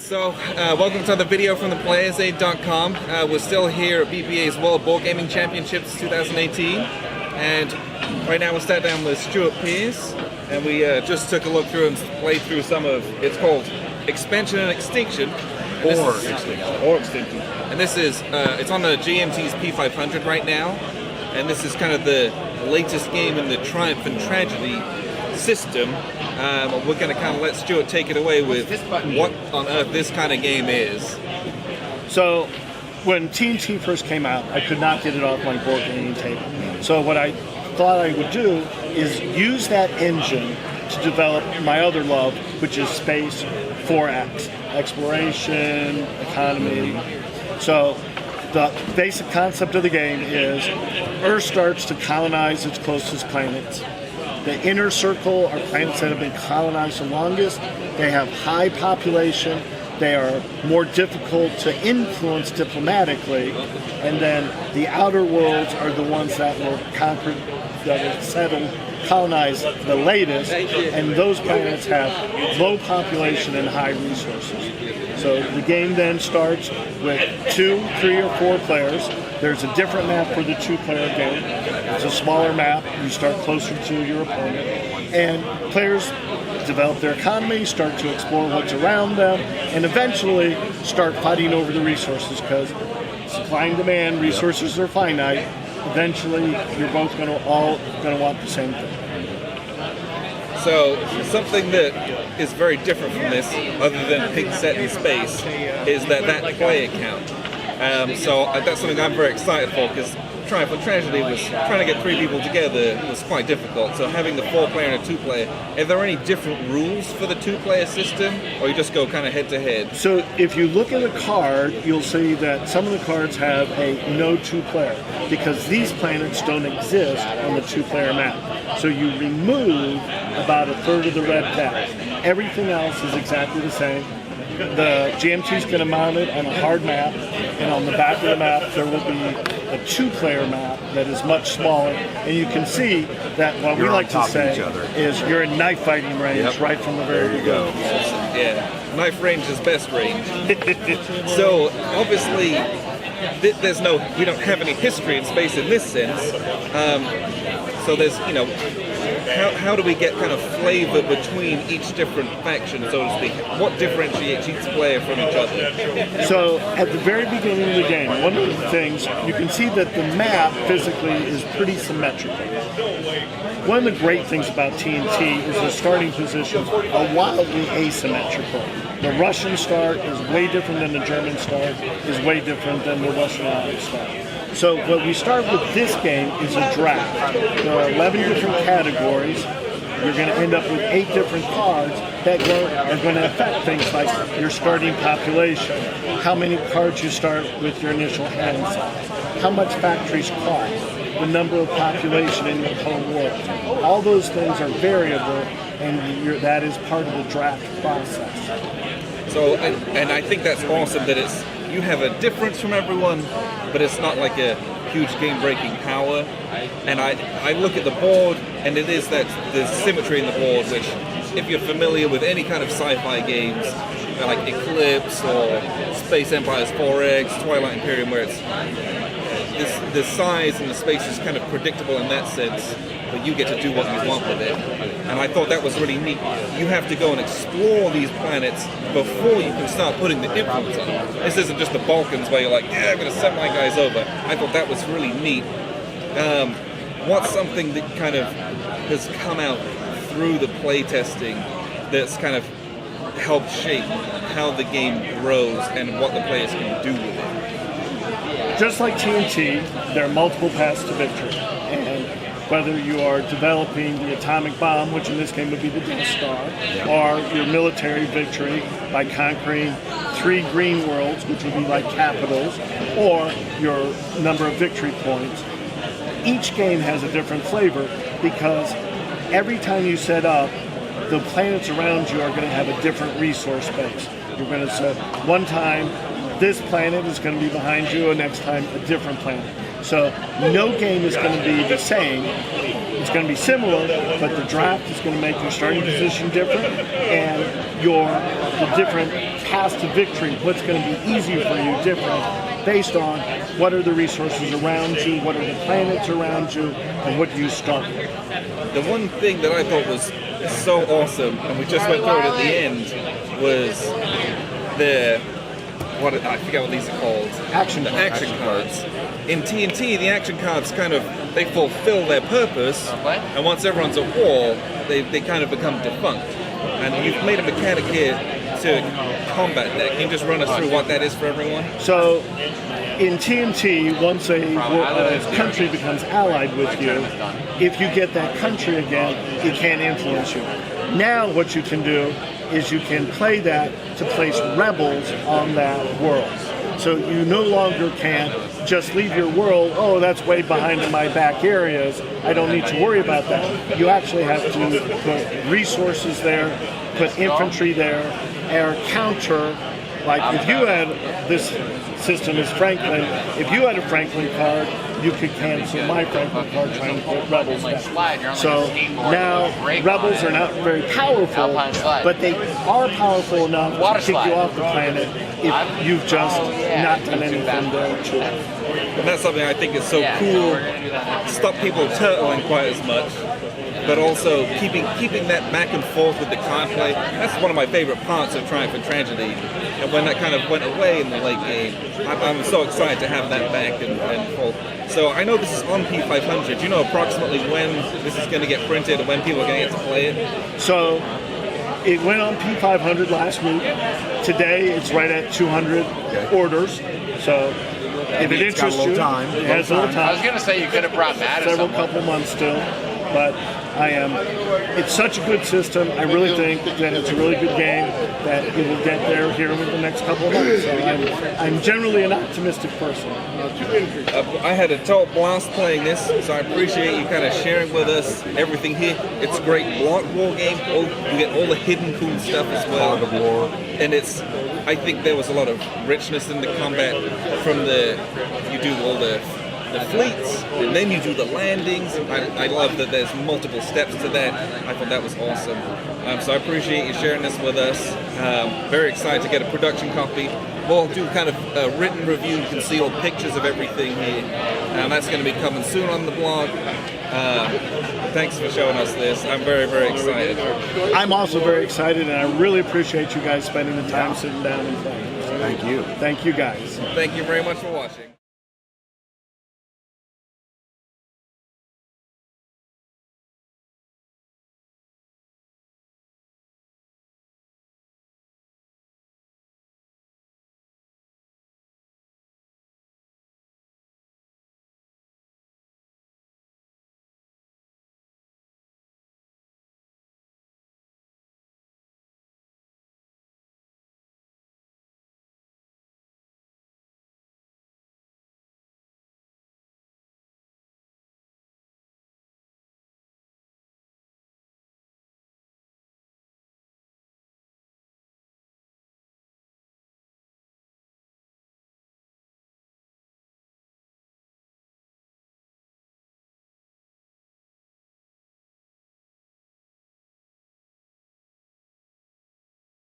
So, welcome to another video from the playersaid.com. We're still here at BBA's World Board Gaming Championships 2018, and right now we're sat down with Stuart Pearce, and we just took a look through and played through some of, it's called Expansion and Extinction. Extinction. And this is, it's on the GMT's P500 right now, and this is kind of the latest game in the Triumph and Tragedy system. We're going to kind of let Stuart take it away with what on earth this kind of game is. So, when TNT first came out, I could not get it off my board gaming table. So what I thought I would do is use that engine to develop my other love, which is space 4X, exploration, economy. So the basic concept of the game is Earth starts to colonize its closest planets. The inner circle are planets that have been colonized the longest. They have high population. They are more difficult to influence diplomatically. And then the outer worlds are the ones that were conquered, that were settled, colonized the latest. And those planets have low population and high resources. So the game then starts with 2, 3, or 4 players. There's a different map for the 2-player game. It's a smaller map. You start closer to your opponent. And players develop their economy, start to explore what's around them, and eventually start fighting over the resources, because supply and demand, resources are finite. Eventually, you're both all going to want the same thing. So, something that is very different from this, other than pig set in space, is that player count. So that's something I'm very excited for, because Triumph and Tragedy was trying to get 3 people together was quite difficult. So having the 4-player and a 2-player, are there any different rules for the 2-player system, or you just go kind of head to head? So if you look at a card, you'll see that some of the cards have a no 2-player, because these planets don't exist on the 2-player map. So you remove about a third of the red text. Everything else is exactly the same. The GMT is going to mount it on a hard map, and on the back of the map there will be a 2-player map that is much smaller, and you can see that what we like to say is you're in knife fighting range right from the very beginning. Yeah, knife range is best range. So obviously we don't have any history in space in this sense. So there's, how do we get kind of flavor between each different faction, so to speak? What differentiates each player from each other? So at the very beginning of the game, one of the things, you can see that the map physically is pretty symmetrical. One of the great things about TNT is the starting positions are wildly asymmetrical. The Russian start is way different than the German start, is way different than the Russian start. So what we start with this game is a draft. There are 11 different categories. You're going to end up with 8 different cards that are going to affect things like your starting population, how many cards you start with your initial hand size, how much factories cost, the number of population in your home world. All those things are variable, and that is part of the draft process. So, and I think that's awesome that you have a difference from everyone, but it's not like a huge game-breaking power. And I look at the board, and it is that there's symmetry in the board, which, if you're familiar with any kind of sci-fi games, like Eclipse or Space Empire's 4X, Twilight Imperium, where it's the size and the space is kind of predictable in that sense, but you get to do what you want with it. And I thought that was really neat. You have to go and explore these planets before you can start putting the influence on them. This isn't just the Balkans where you're like, yeah, I'm going to send my guys over. I thought that was really neat. What's something that kind of has come out through the playtesting that's kind of helped shape how the game grows and what the players can do with it? Just like TNT, there are multiple paths to victory. And whether you are developing the atomic bomb, which in this game would be the Death Star, or your military victory by conquering 3 green worlds, which would be like capitals, or your number of victory points, each game has a different flavor, because every time you set up, the planets around you are going to have a different resource base. You're going to set one time, this planet is going to be behind you, and next time a different planet. So no game is going to be the same, it's going to be similar, but the draft is going to make your starting position different, and the different paths to victory, what's going to be easier for you different, based on what are the resources around you, what are the planets around you, and what do you start with. The one thing that I thought was so awesome, and we just went through it at the end, was I forget what these are called. Action cards. In TNT, the action cards they fulfill their purpose, and once everyone's at war, they kind of become defunct. And you've made a mechanic here to combat that. Can you just run us through what that is for everyone? So, in TNT, once a country becomes allied with you, if you get that country again, it can't influence you. Now what you can do is you can play that to place rebels on that world. So you no longer can just leave your world, oh, that's way behind in my back areas, I don't need to worry about that. You actually have to put resources there, put infantry there, or counter. Like if you had this system as Franklin, if you had a Franklin card, you could cancel my Franklin card trying to put rebels back. So now rebels are not very powerful, but they are powerful enough to kick you off the planet if you've just not done anything there to it. And that's something I think is so cool. Stop people turtling quite as much, but also keeping that back and forth with the card play. That's one of my favorite parts of Triumph and Tragedy. And when that kind of went away in the late game, I'm so excited to have that back and forth. So I know this is on P500. Do you know approximately when this is going to get printed and when people are going to get to play it? So it went on P500 last week. Today it's right at 200 orders. So if it interests you, it has a little time. I was going to say you could have brought Matt. Several couple months still, but it's such a good system. I really think that it's a really good game, that it will get there here in the next couple of months. So I'm generally an optimistic person. I had a total blast playing this, so I appreciate you kind of sharing with us everything here. It's a great block war game. You get all the hidden cool stuff as well. And I think there was a lot of richness in the combat from you do all the fleets, and then you do the landings. I love that there's multiple steps to that. I thought that was awesome. So I appreciate you sharing this with us. Very excited to get a production copy. We'll do kind of a written review. You can see all pictures of everything here. That's going to be coming soon on the blog. Thanks for showing us this. I'm very, very excited. I'm also very excited, and I really appreciate you guys spending the time sitting down and playing. Thank you. Thank you guys. Thank you very much for watching.